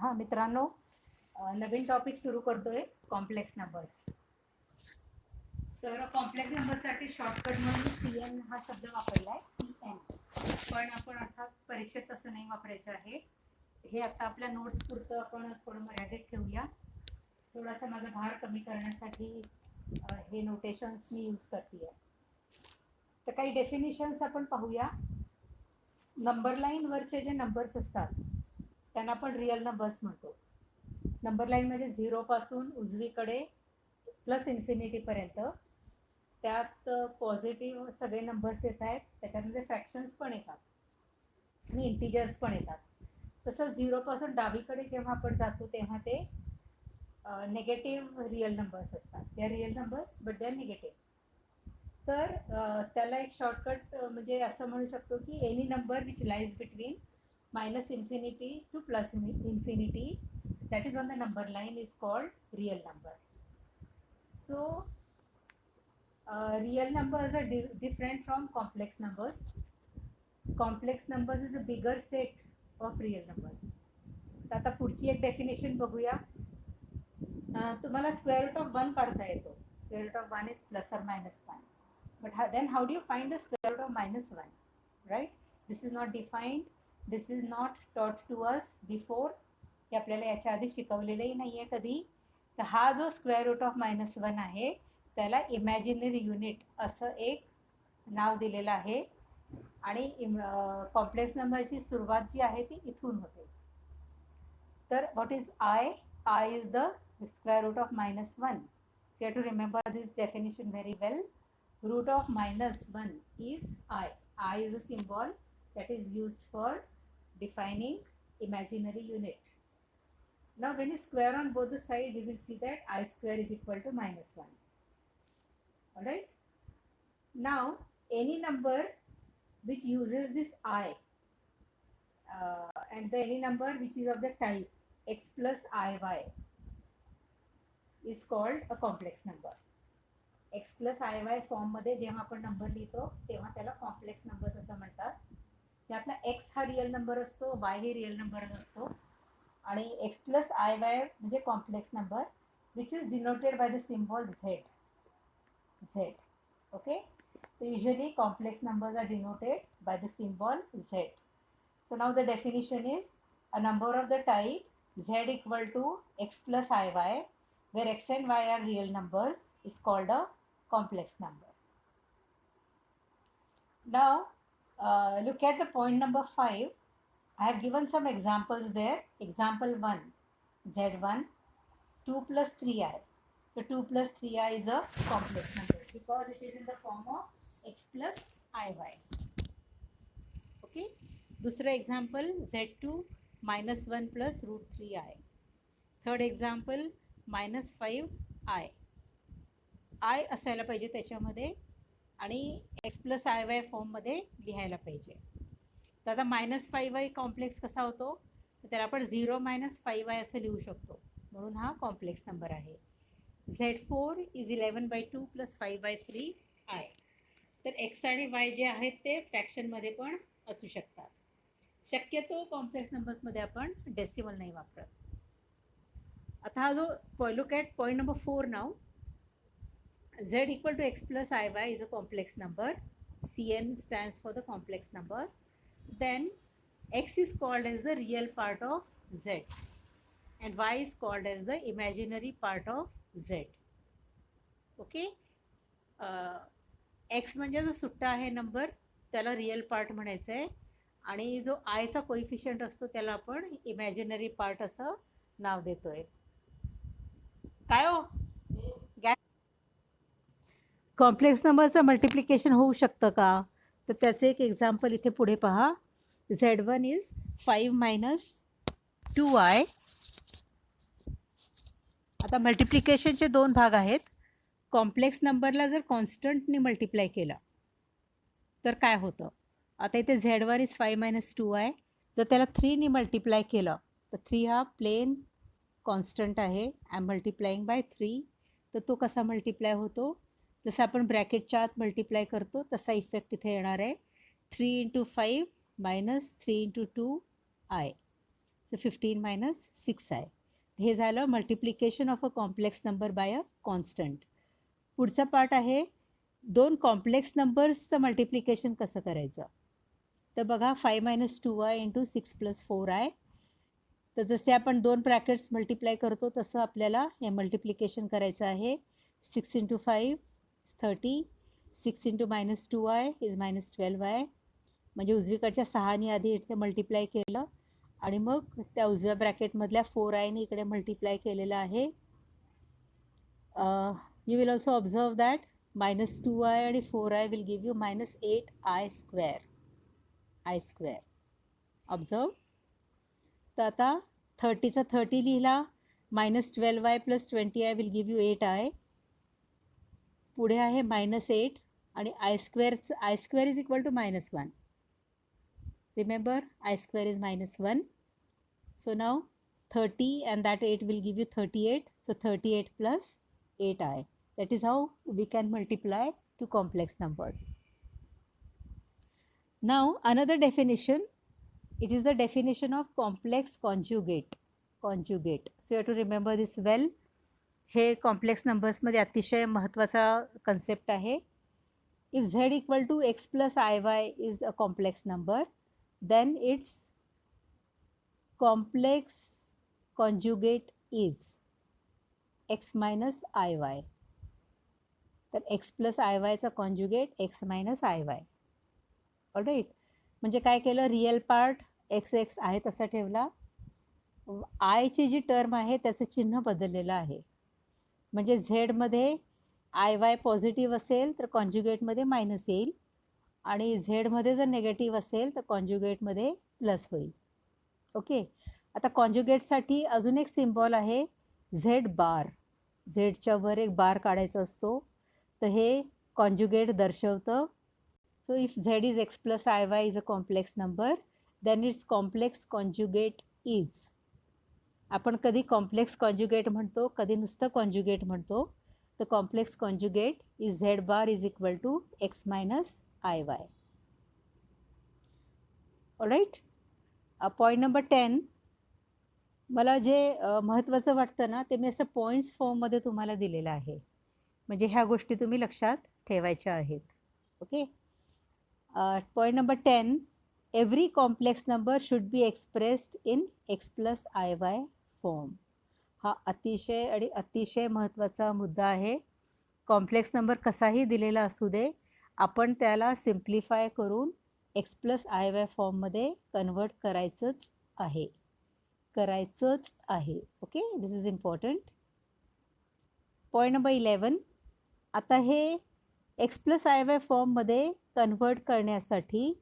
हां मित्रांनो, नवीन टॉपिक सुरू करतोय कॉम्प्लेक्स नंबर्स. तर कॉम्प्लेक्स नंबरसाठी शॉर्टकट म्हणून CN हा शब्द वापरलाय, CN. पण आपण अर्थात परीक्षेत तसं नाही वापरायचं आहे. हे आता आपल्या नोट्स पुरतं आपण थोडं मर्यादित ठेवूया. थोडासा माझा भार कमी करण्यासाठी हे नोटेशन्स मी यूज करते. तर काही डेफिनिशन्स आपण पाहूया. नंबर लाईनवरचे जे नंबर्स असतात त्यांना आपण रिअल नंबर्स म्हणतो. नंबर लाईन म्हणजे 0 पासून उजवीकडे प्लस इन्फिनिटीपर्यंत. त्यात पॉझिटिव्ह सगळे नंबर्स येत आहेत, त्याच्यामध्ये फ्रॅक्शन्स पण येतात आणि इंटिजर्स पण येतात. तसंच 0 पासून डावीकडे जेव्हा आपण जातो तेव्हा ते नेगेटिव्ह रिअल नंबर्स असतात. ते real numbers but they are negative. तर त्याला एक शॉर्टकट म्हणजे असं म्हणू शकतो की any number which lies between minus infinity to plus infinity, that is on the number line, is called real number. So real numbers are different from complex numbers. Complex numbers is a bigger set of real numbers. तर आता पुढची एक definition बघूया. तुम्हाला square root of 1 काढता येतो. Square root of 1 is plus or minus 1. But then how do you find the square root of minus 1, right? This is not defined. This is not taught to us before. हे आपल्याला याच्या आधी शिकवलेलंही नाही आहे कधी. तर हा जो स्क्वेअर रूट ऑफ मायनस 1 आहे त्याला इमॅजिनरी युनिट असं एक नाव दिलेलं आहे. आणि कॉम्प्लेक्स नंबरची सुरुवात जी आहे ती इथून होते. तर what is I? I is the square root of minus 1. So you have to remember this definition very well. Root of minus 1 is I. I is a symbol that is used for defining imaginary unit. Now when you square on both the sides, you will see that I square is equal to minus 1. Alright? Now any number which uses this I and any number which is of the type x plus iy is called a complex number. x plus iy फॉर्ममध्ये जेव्हा आपण number लिहितो तेव्हा त्याला complex numbers असं म्हणतात. त्यातला x हा रिअल नंबर असतो, y हे रिअल नंबर असतो आणि x प्लस iy म्हणजे complex number which is denoted by the symbol z. Okay, so usually complex numbers are denoted by the symbol z. So now the definition is a number of the type z equal to x plus iy where x and y are real numbers is called a complex number. Now look at the point number 5. I have given some examples there. Example 1, z1, 2 plus 3i. So 2 plus 3i is a complex number because it is in the form of x plus iy. Okay. दूसरा example z2 minus 1 plus root 3i. Third example minus 5i. I असायला पाहिजे त्याच्यामध्ये आणि x plus I y फॉर्ममध्ये लिहायला पाहिजे. तर आता मायनस 5i कॉम्प्लेक्स कसा होतो तर त्याला आपण 0 मायनस 5i असं लिहू शकतो, म्हणून हा कॉम्प्लेक्स नंबर आहे. z4 is 11/2 plus 5/3i. तर x आणि y जे आहेत ते फ्रॅक्शनमध्ये पण असू शकतात. शक्यतो कॉम्प्लेक्स नंबर्समध्ये आपण डेसिमल नाही वापरत. आता हा जो look at point number 4 now. z equal to x plus iy is a complex number. Cn stands for the complex number. Then x is called as the real part of z and y is called as the imaginary part of z. Okay. x म्हणजे जो सुट्टा आहे number त्याला real part म्हणायचं आहे आणि जो आयचा कोइफिशियंट असतो त्याला आपण इमॅजिनरी पार्ट असं नाव देतोय. काय हो, कॉम्प्लेक्स नंबरचं मल्टिप्लिकेशन होऊ शकतं का? तर त्याचं एक एक्झाम्पल इथे पुढे पहा. z1 is 5 minus 2i. आता मल्टिप्लिकेशनचे दोन भाग आहेत. कॉम्प्लेक्स नंबरला जर कॉन्स्टंटने मल्टिप्लाय केला तर काय होतं? आता इथे z1 इज 5 मायनस 2i. जर त्याला 3ने मल्टिप्लाय केलं तर 3 हा प्लेन कॉन्स्टंट आहे. I am multiplying by 3. तर तो कसा मल्टिप्लाय होतो? जसं आपण ब्रॅकेटच्या आत मल्टिप्लाय करतो तसा इफेक्ट इथे येणार आहे. 3 × 5 मायनस 3 × 2i. सो 15 मायनस 6 आहे. हे झालं multiplication of a complex number by a constant. पुढचा पार्ट आहे दोन कॉम्प्लेक्स नंबर्सचं मल्टिप्लिकेशन कसं करायचं. तर बघा 5 minus 2i into 6 plus 4i. तर जसे आपण दोन ब्रॅकेट्स मल्टिप्लाय करतो तसं आपल्याला हे मल्टिप्लिकेशन करायचं आहे. 6 into 5 30, 6 into minus 2i is minus 12i. म्हणजे उजवीकडच्या 6ने आधी इथे मल्टिप्लाय केलं आणि मग त्या उजव्या ब्रॅकेटमधल्या 4iने इकडे मल्टिप्लाय केलेलं आहे. You will also observe that minus 2i आणि 4i will give you minus 8i square. I square observe. तर आता 30चा 30 लिहिला, minus 12i plus 20i will give you 8i. पुढे आहे मायनस 8 आणि i square is equal to minus 1. Remember, I square is minus 1. So now 30 and that 8 will give you 38. So 38 plus 8i. That is how we can multiply two complex numbers. Now another definition. It is the definition of complex conjugate. Conjugate. So you have to remember this well. हे complex नंबर्समध्ये अतिशय महत्त्वाचा concept आहे. If z equal to x plus iy is a complex number, then its complex conjugate is x minus iy. तर x plus iy चा conjugate x minus iy. All right. म्हणजे काय केलं, real part x x आहे तसा ठेवला, आयची जी term आहे त्याचं चिन्ह बदललेलं आहे. म्हणजे झेडमध्ये आय वाय पॉझिटिव्ह असेल तर कॉन्जुगेटमध्ये मायनस येईल आणि झेडमध्ये जर नेगेटिव्ह असेल तर कॉन्जुगेटमध्ये प्लस होईल. ओके. आता कॉन्जुगेटसाठी अजून एक सिम्बॉल आहे झेड बार. झेडच्या वर एक बार काढायचा असतो, तर हे कॉन्जुगेट दर्शवतं. So if Z is X plus I Y is a complex number, then its complex conjugate is. आपण कधी कॉम्प्लेक्स कॉन्जुगेट म्हणतो, कधी नुसतं कॉन्जुगेट म्हणतो. तर complex conjugate is z bar is equal to x minus i y. Alright. Point number 10. मला जे महत्त्वाचं वाटतं ना ते मी असं पॉईंट्स फॉर्ममध्ये तुम्हाला दिलेलं आहे. म्हणजे ह्या गोष्टी तुम्ही लक्षात ठेवायच्या आहेत. Okay. Point number 10. Every complex number should be expressed in x plus I Y form. हा अतिशय महत्त्वाचा मुद्दा आहे. कॉम्प्लेक्स नंबर कसाही दिलेला असू दे, आपण त्याला सिम्प्लिफाय करून एक्स प्लस आय वाय फॉर्ममध्ये कन्वर्ट करायचंच आहे. Okay. This is important. Point number 11. आता हे एक्स प्लस आय वाय फॉर्ममध्ये कन्वर्ट करण्यासाठी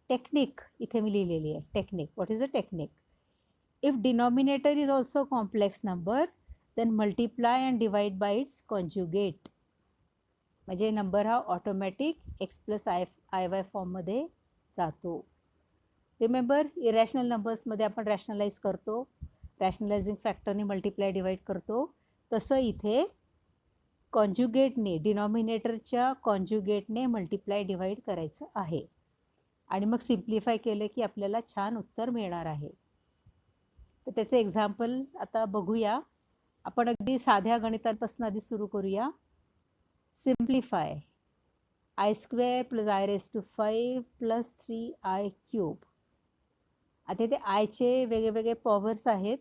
टेक्निक इथे मी लिहिलेली आहे. Technique. What is the technique? If denominator is also complex number, then multiply and divide by its conjugate. म्हणजे नंबर हा automatic x plus I y फॉर्ममध्ये जातो. रिमेंबर, इरॅशनल नंबर्समध्ये आपण रॅशनलाइज करतो, रॅशनलायझिंग फॅक्टरने मल्टिप्लाय डिवाइड करतो. तसं इथे कॉन्जुगेटने, डिनॉमिनेटरच्या कॉन्जुगेटने मल्टिप्लाय डिवाइड करायचं आहे आणि मग सिम्प्लिफाय केलं की आपल्याला छान उत्तर मिळणार आहे. तर त्याचं एक्झाम्पल आता बघूया. आपण अगदी साध्या गणितांपासून आधी सुरू करूया. Simplify i square plus i raise to 5 plus 3i cube. आता ते आयचे वेगवेगळे पॉवर्स आहेत,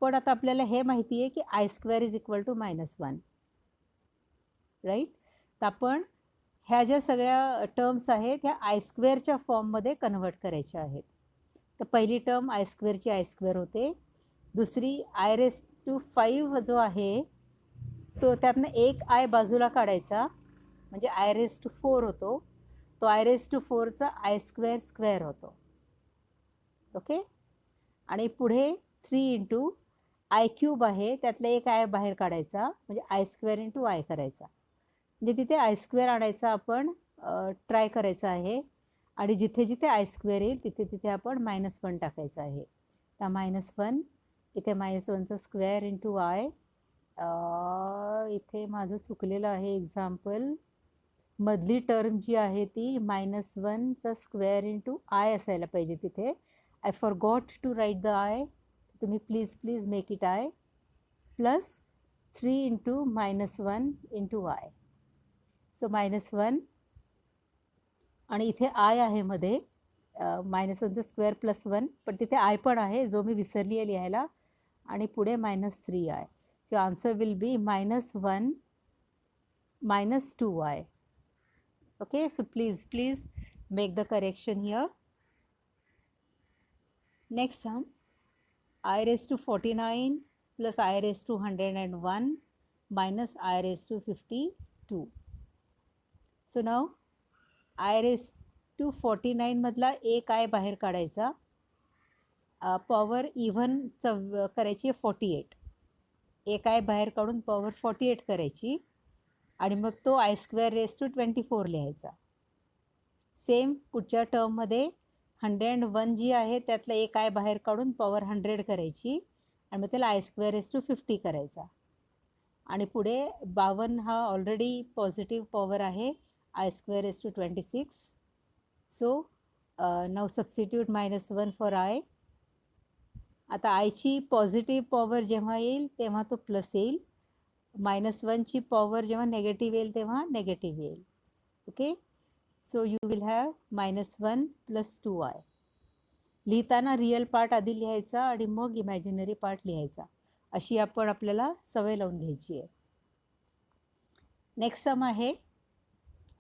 पण आता आपल्याला हे माहिती आहे की i square is equal to minus 1. Right. तर आपण ह्या ज्या सगळ्या टर्म्स आहेत ह्या आय स्क्वेअरच्या फॉर्ममध्ये कन्वर्ट करायच्या आहेत. तर पहिली टर्म आय स्क्वेअरची आय स्क्वेअर होते. दुसरी आय रेस टू 5 जो आहे तो त्यातनं एक आय बाजूला काढायचा, म्हणजे आय रेस टू 4 होतो. तो आय रेस टू 4चा आय स्क्वेअर स्क्वेअर होतो. ओके. आणि पुढे 3 इंटू आय क्यूब आहे, त्यातला एक आय बाहेर काढायचा, म्हणजे आय स्क्वेअर इंटू आय करायचा. म्हणजे तिथे आय स्क्वेअर आणायचा आपण ट्राय करायचं आहे आणि जिथे जिथे आय स्क्वेअर येईल तिथे तिथे आपण -1 टाकायचं आहे. तर -1 इथे -1चा स्क्वेअर इंटू आय. इथे माझं चुकलेलं आहे एक्झाम्पल. मधली टर्म जी आहे ती -1चा स्क्वेअर इंटू आय असायला पाहिजे तिथे, I forgot to write the I. तुम्ही please make it I. Plus 3 into minus 1 into I. So minus 1 आणि इथे I आहे मध्ये -1चा स्क्वेअर प्लस 1, पण तिथे I पण आहे जो मी विसरली आहे लिहायला, आणि पुढे -3I. So answer will be -1 -2I. Okay, so please make the correction here. Next sum, I raised to 49 plus I raised to 101 minus I raised to 52. So now I raised to 49 मधला एक I बाहेर काढायचा, power even करायची आहे 48. एक I बाहेर काढून power 48 करायची आणि मग तो I स्क्वेअर रेस टू 24 लिहायचा. सेम पुढच्या टर्ममध्ये 101 जी आहे त्यातला एक I बाहेर काढून पॉवर 100 करायची आणि मग त्याला I स्क्वेअर रेस टू 50 करायचा. आणि पुढे 52 हा ऑलरेडी पॉझिटिव्ह पॉवर आहे, I square raise to 26. So now substitute -1 for I. आता आयची पॉझिटिव्ह पॉवर जेव्हा येईल तेव्हा तो प्लस येईल, -1ची पॉवर जेव्हा नेगेटिव्ह येईल तेव्हा नेगेटिव्ह येईल. Okay, so you will have -1 + 2I. लिहिताना रिअल पार्ट आधी लिहायचा आणि मग इमॅजिनरी पार्ट लिहायचा, अशी आपल्याला सवय लावून घ्यायची आहे. नेक्स्ट सम आहे,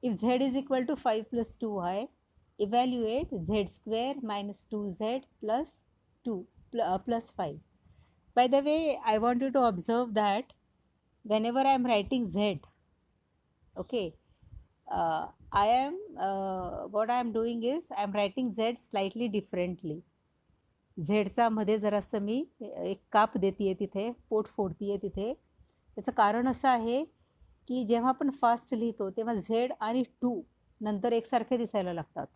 if z is equal to 5 + 2I, evaluate z² - 2z plus 5. By the way, I want you to observe that whenever I am writing z, okay, what I am doing is I am writing z slightly differently. झेडचा मध्ये जरासं मी एक काप देते आहे, तिथे पोट फोडते आहे तिथे. त्याचं कारण असं आहे की जेव्हा आपण फास्ट लिहितो तेव्हा झेड आणि 2 नंतर एकसारखे दिसायला लागतात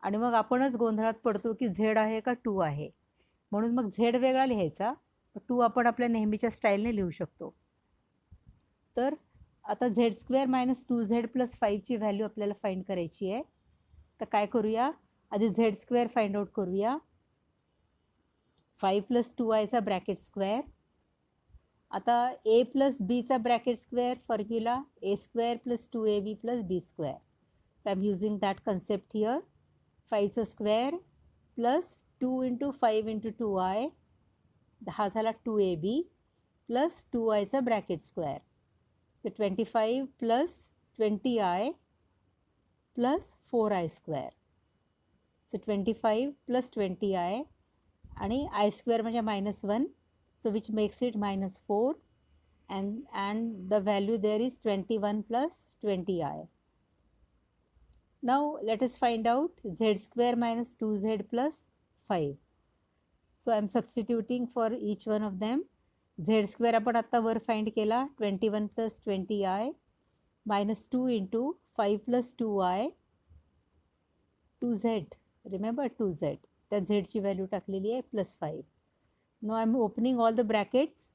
आणि मग आपणच गोंधळात पडतो की झेड आहे का 2 आहे. म्हणून मग झेड वेगळा लिहायचा, 2 आपण आपल्या नेहमीच्या स्टाईलने लिहू शकतो. तर आता z² - 2z + 5ची व्हॅल्यू आपल्याला फाइंड करायची आहे. तर काय करूया, आधी z² फाइंड आउट करूया. 5 + 2iचा ब्रॅकेट स्क्वेअर. आता a + bचा bracket square formula a² + 2ab + b². So I am using that concept here. 5चा स्क्वेअर प्लस 2 × 5 × 2i, हा झाला 2ab प्लस 2iचा ब्रॅकेट स्क्वेअर. तर 25 + 20i plus 4i². So 25 + 20i आणि I² म्हणजे -1, so which makes it -4, and the value there is 21 + 20i. Now let us find out z² - 2z + 5. So I am substituting for each one of them. z² आपण आता वर find केला, 21 + 20i -2 × 5 + 2i 2z. Remember 2z, त्या झेडची value टाकलेली आहे +5. No I am opening all the brackets.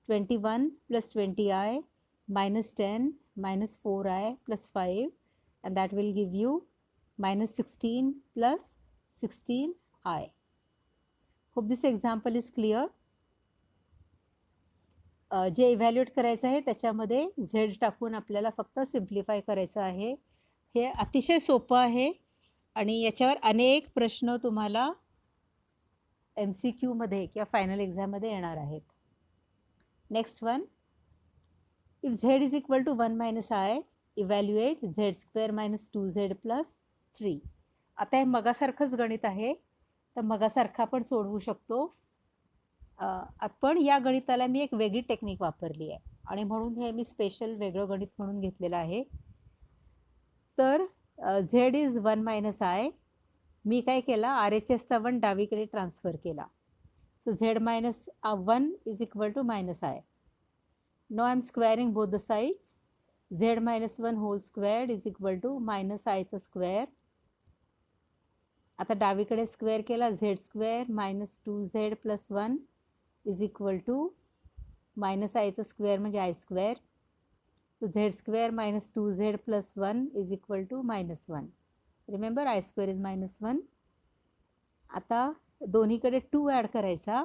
21 + 20i -10 -4i + 5, and that will give you -16 + 16i. Hope this example is clear. जे evaluate करायचं आहे त्याच्यामध्ये झेड टाकून आपल्याला फक्त सिम्प्लिफाय करायचं आहे. हे अतिशय सोपं आहे आणि याच्यावर अनेक प्रश्न तुम्हाला MCQमध्ये किंवा फायनल एक्झाममध्ये येणार आहेत. Next one, if Z is equal to 1 - I, evaluate z² - 2z + 3. आता हे मगासारखंच गणित आहे, तर मगासारखं आपण सोडवू शकतो. पण या गणिताला मी एक वेगळी टेक्निक वापरली आहे आणि म्हणून हे मी स्पेशल वेगळं गणित म्हणून घेतलेलं आहे. तर z इज 1 - I. मी काय केला, RHSचा 1 डावीकडे ट्रान्सफर केला. So z - 1 is equal to -I. Now I am squaring both the sides. z - 1 whole squared is equal to -iचा स्क्वेअर. आता डावीकडे स्क्वेअर केला, z² - 2z + 1 is equal to -iचा स्क्वेअर म्हणजे I². So z² - 2z + 1 is equal to -1. Remember I² is -1. आता दोन्हीकडे 2 add करायचा.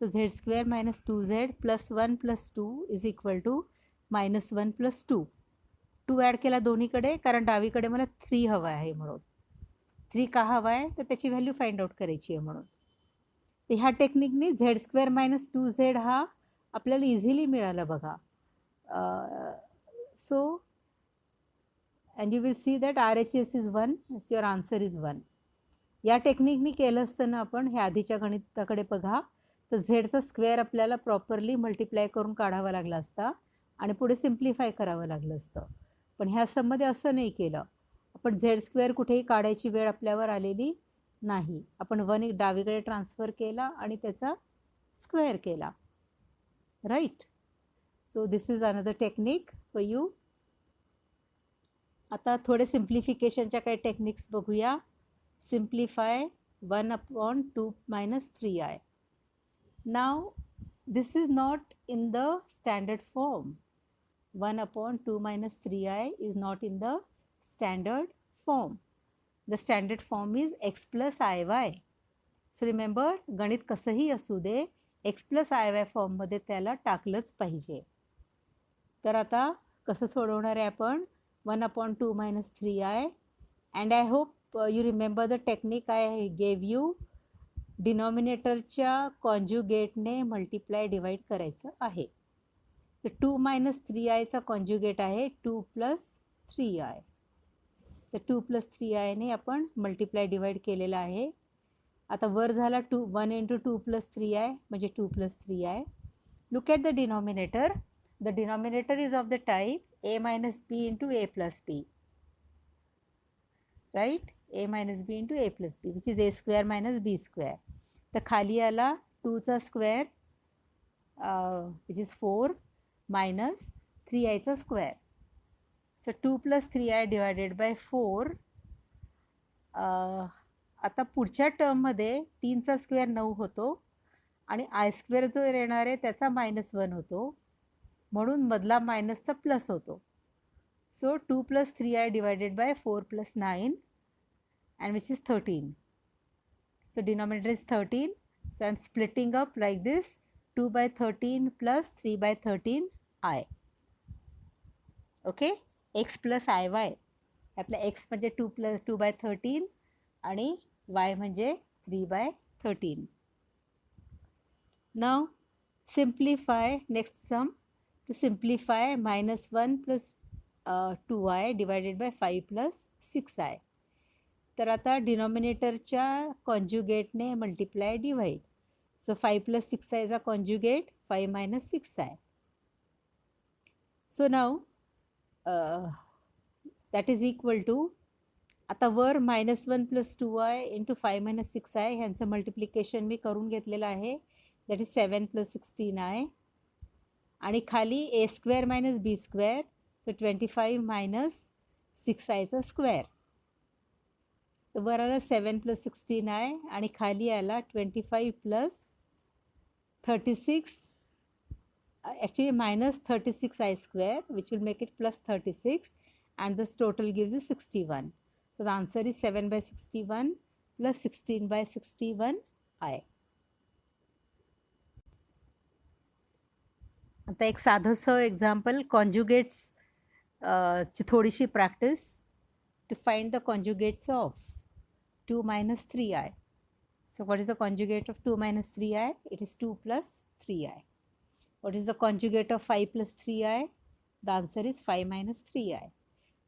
So Z square minus 2z plus 1 plus 2 is equal to minus 1 plus 2. 2 add केला दोन्हीकडे, कारण डावीकडे मला 3 हवा आहे म्हणून. 3 का हवा आहे तर त्याची व्हॅल्यू फाइंड आउट करायची आहे म्हणून. तर ह्या टेक्निकने झेड स्क्वेअर मायनस 2z हा आपल्याला इझिली मिळाला बघा. So and you will see that RHS is 1, your answer is 1. या टेक्निकनी केलं असताना आपण ह्या आधीच्या गणिताकडे बघा, तर झेडचा स्क्वेअर आपल्याला प्रॉपरली मल्टिप्लाय करून काढावा लागला असता आणि पुढे सिम्प्लिफाय करावं लागलं असतं. पण ह्या सममध्ये असं नाही केलं. आपण झेड स्क्वेअर कुठेही काढायची वेळ आपल्यावर आलेली नाही. आपण 1 डावीकडे ट्रान्सफर केला आणि त्याचा स्क्वेअर केला. Right. So this is another technique for you. आता थोडे सिम्प्लिफिकेशनच्या काही टेक्निक्स बघूया. Simplify 1/2 minus 3i. Now this is not in the standard form. 1/2 minus 3i is not in the standard form. The standard form is x plus iy. So remember, गणित कसंही असू दे, x plus iy फॉर्ममध्ये त्याला टाकलंच पाहिजे. तर आता कसं सोडवणार आहे आपण? 1/2 minus 3i, and I hope you remember the technique I gave you. डिनॉमिनेटरच्या कॉन्ज्युगेटने मल्टिप्लाय डिवाइड करायचं आहे. तर 2 minus 3iचा कॉन्ज्युगेट आहे 2 plus 3i. तर 2 plus 3iने आपण मल्टिप्लाय डिवाइड केलेला आहे. आता वर झाला 1 into 2 plus 3i म्हणजे 2 plus 3i. Look at the denominator. The denominator is of the type a minus b into a plus b. Right? a minus b into a plus b, which is a square minus b square. तर खाली आला 2चा square which is 4 minus 3iचा स्क्वेअर. So 2 plus 3i divided by 4. आता पुढच्या टर्ममध्ये 3चा square 9 होतो आणि आय स्क्वेअर जो येणार आहे त्याचा -1 होतो, म्हणून मधला मायनसचा प्लस होतो. So 2 plus 3i divided by 4 plus 9, and which is 13. So denominator is 13. So I am splitting up like this: 2 by 13 plus 3 by 13i. Okay, x plus iy. आपला x म्हणजे 2 by 13 आणि y म्हणजे 3 by 13. Now simplify next sum. To simplify, -1 plus 2i divided by 5 plus 6i. तर आता डिनॉमिनेटरच्या कॉन्ज्युगेटने multiply divide. So 5 plus 6iचा conjugate 5 minus 6i. So now that is equal to, आता वर -1 plus 2i into 5 minus 6i ह्यांचं multiplication मी करून घेतलेलं आहे. That is 7 plus 16i. आणि खाली a square minus b square. So 25 minus 6iचा स्क्वेअर. तर वर आला 7 plus 16i आणि खाली आला 25 plus 36, actually minus 36i square, which will make it plus 36, and this total gives you 61. So the answer is 7 by 61 plus 16 by 61i. आता एक साधंसं example, conjugates ची थोडीशी practice. To find the conjugates of 2 minus 3i. So what is the conjugate of 2 minus 3i? It is 2 plus 3i. What is the conjugate of 5 plus 3i? The answer is 5 minus 3i.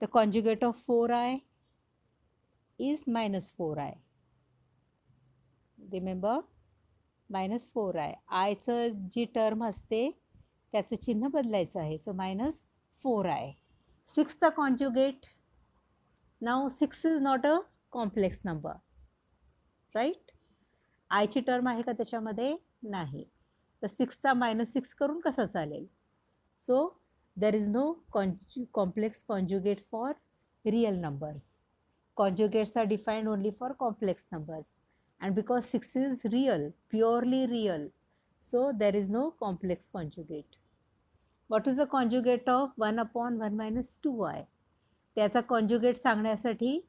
The conjugate of 4i is minus 4i. Remember, minus 4i. आयचं जी term असते त्याचं चिन्ह बदलायचं आहे. So minus 4i. 6चा conjugate. Now 6 is not a complex number, right. आयची term आहे का त्याच्यामध्ये? नाही. तर 6चा -6 करून कसं चालेल? So there is no complex conjugate for real numbers. Conjugates are defined only for complex numbers, and because 6 is real, purely real, so there is no complex conjugate. What is the conjugate of 1/1 minus 2i? त्याचा conjugate सांगण्यासाठी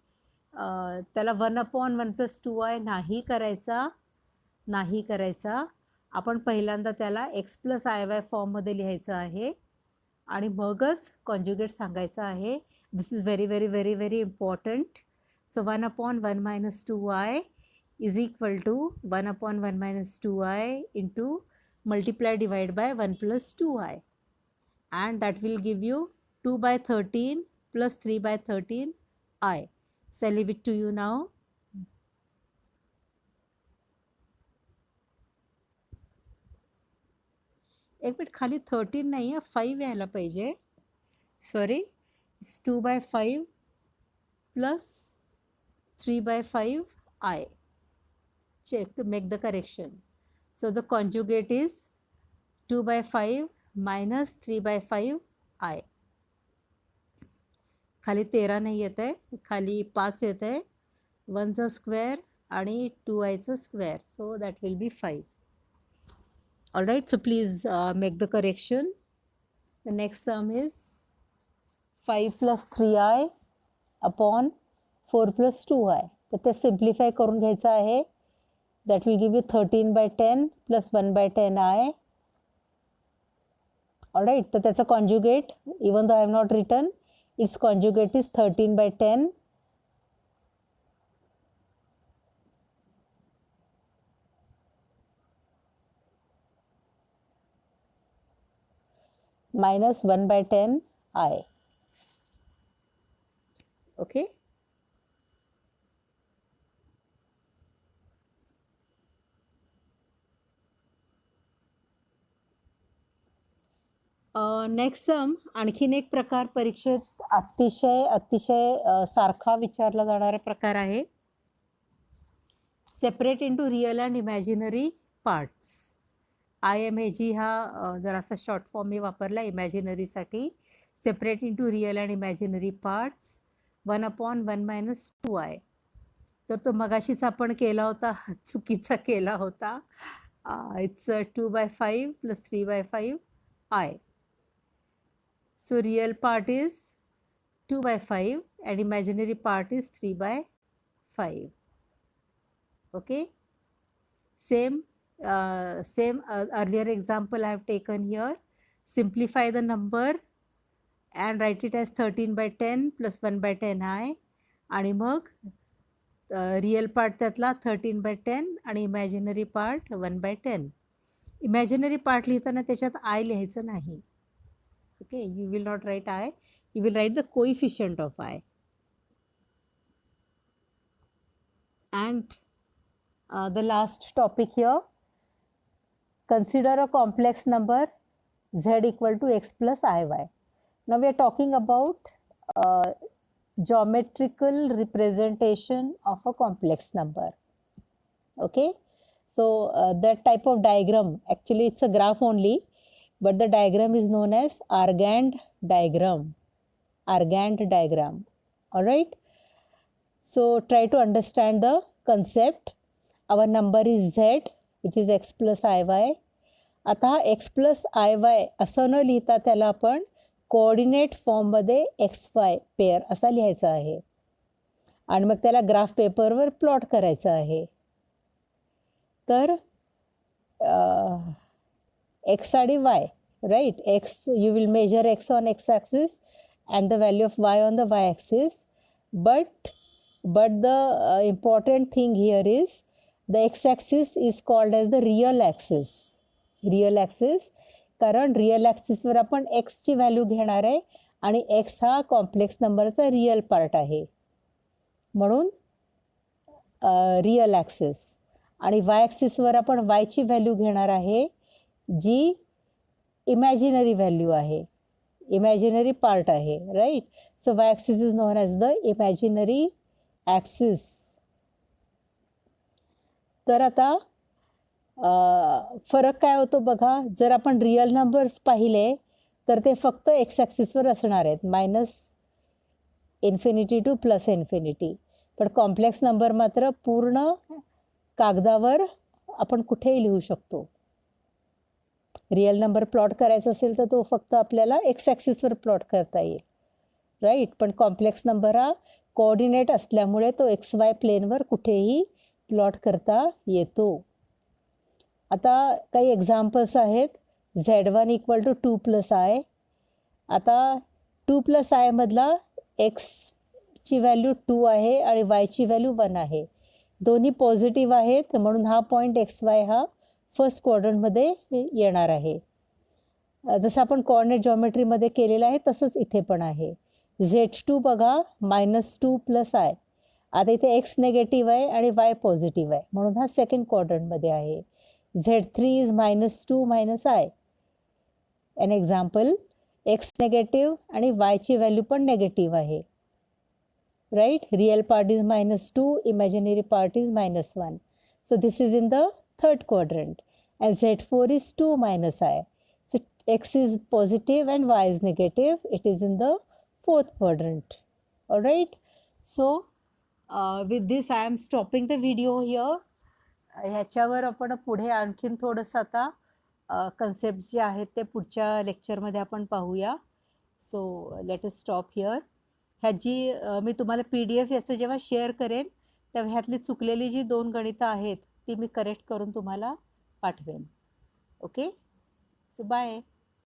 त्याला 1/1 plus 2i नाही करायचा, नाही करायचा. आपण पहिल्यांदा त्याला x प्लस आय वाय फॉर्ममध्ये लिहायचं आहे आणि मगच कॉन्ज्युगेट सांगायचं आहे. This is very very very very important. So 1/1 minus 2i is equal to 1/1 minus 2i into multiply divide by 1 plus 2i, and that will give you 2 by 13 plus 3 by 13 I. So I leave it to you now. एक minute, खाली 13 नाही आहे, 5 यायला पाहिजे. Sorry, it's 2 by 5 plus 3 by 5 I. Check to make the correction. So the conjugate is 2 by 5 minus 3 by 5 I. खाली 13 नाही येत आहे, खाली 5 येत आहे. 1चा स्क्वेअर आणि 2iचा square, so that will be 5. All right, so please make the correction. The next sum is 5 plus 3i upon 4 plus 2i. तर ते सिम्प्लिफाय करून घ्यायचं आहे. That will give you 13 by 10 plus 1 by 10i. All right, तर त्याचा conjugate, even though I have not written, its conjugate is 13 by 10 minus 1 by 10i. Okay. Next sum, आणखीन एक प्रकार परीक्षेत अतिशय सारखा विचारला जाणारा प्रकार आहे. Separate into real and imaginary parts. IMAG हा जरासा शॉर्ट फॉर्म मी वापरला इमॅजिनरीसाठी. Separate into real and imaginary parts 1/1 minus 2i. तर तो मगाशीच आपण केला होता, चुकीचा केला होता. It's 2 by 5 plus 3 by 5i. So real part is 2 by 5 and imaginary part is 3 by 5. Okay. Same earlier example I have taken here. Simplify the number and write it as 13 by 10 plus 1 by 10i. आणि मग real part त्यातला 13 by 10 आणि imaginary part 1 by 10. Imaginary part लिहिताना त्याच्यात I लिहायचं नाही. Okay, you will not write I, you will write the coefficient of I. And the last topic here, consider a complex number z equal to x plus iy. Now we are talking about geometrical representation of a complex number. Okay, so that type of diagram, actually it's a graph only, but the diagram is known as Argand diagram. Argand diagram. All right. So try to understand the concept. Our number is z, which is x plus iy. आता x plus iy असं न लिहिता त्याला आपण coordinate फॉर्ममध्ये XY pair असा लिहायचा आहे आणि मग त्याला ग्राफ पेपरवर प्लॉट करायचं आहे. तर x आणि y, right? X, you will measure x on x axis and the value of y on the y axis. But the important thing here is the x axis is called as the real axis. Real axis, कारण real ॲक्सिसवर आपण एक्सची value घेणार आहे आणि x हा complex नंबरचा real part आहे म्हणून real axis. आणि वाय ॲक्सिसवर आपण वायची व्हॅल्यू घेणार आहे जी इमॅजिनरी व्हॅल्यू आहे, इमॅजिनरी पार्ट आहे, right? So Y axis is known as the imaginary axis. तर आता फरक काय होतो बघा. जर आपण रिअल नंबर्स पाहिले तर ते फक्त एक्स ॲक्सिसवर असणार आहेत, -इन्फिनिटी टू +इन्फिनिटी. पण कॉम्प्लेक्स नंबर मात्र पूर्ण कागदावर आपण कुठेही लिहू शकतो. रिअल नंबर प्लॉट करायचा असेल तर तो फक्त आपल्याला एक्स ॲक्सिसवर प्लॉट करता येईल, राईट? पण कॉम्प्लेक्स नंबर हा कोऑर्डिनेट असल्यामुळे तो XY प्लेनवर कुठेही प्लॉट करता येतो. आता काही एक्झाम्पल्स आहेत. Z1 equal to 2 plus I. आता 2 प्लस आय मधला एक्सची व्हॅल्यू 2 आहे आणि वायची व्हॅल्यू 1 आहे. दोन्ही पॉझिटिव्ह आहेत, म्हणून हा पॉईंट XY हा फर्स्ट क्वाड्रंटमध्ये येणार आहे. जसं आपण कोऑर्डिनेट जॉमेट्रीमध्ये केलेलं आहे तसंच इथे पण आहे. Z2 बघा -2 प्लस आय. आता इथे एक्स नेगेटिव्ह आहे आणि वाय पॉझिटिव्ह आहे, म्हणून हा सेकंड क्वाड्रंटमध्ये आहे. Z3 is -2 minus i. An example, X negative आणि वायची व्हॅल्यू पण नेगेटिव्ह आहे. Right, real part is -2, imaginary part is -1. So this is in the third quadrant. And Z4 is 2 minus I. So X is positive and Y is negative. It is in the fourth quadrant. All right. So with this I am stopping the video here. ह्याच्यावर आपण पुढे आणखीन थोडंसं आता concept जे आहेत ते पुढच्या लेक्चरमध्ये आपण पाहूया. So let us stop here. ह्याची मी तुम्हाला PDF याचं जेव्हा शेअर करेन तेव्हा ह्यातली चुकलेली जी 2 गणितं आहेत ती मी करेक्ट करून तुम्हाला पाठवेन. Okay, so bye.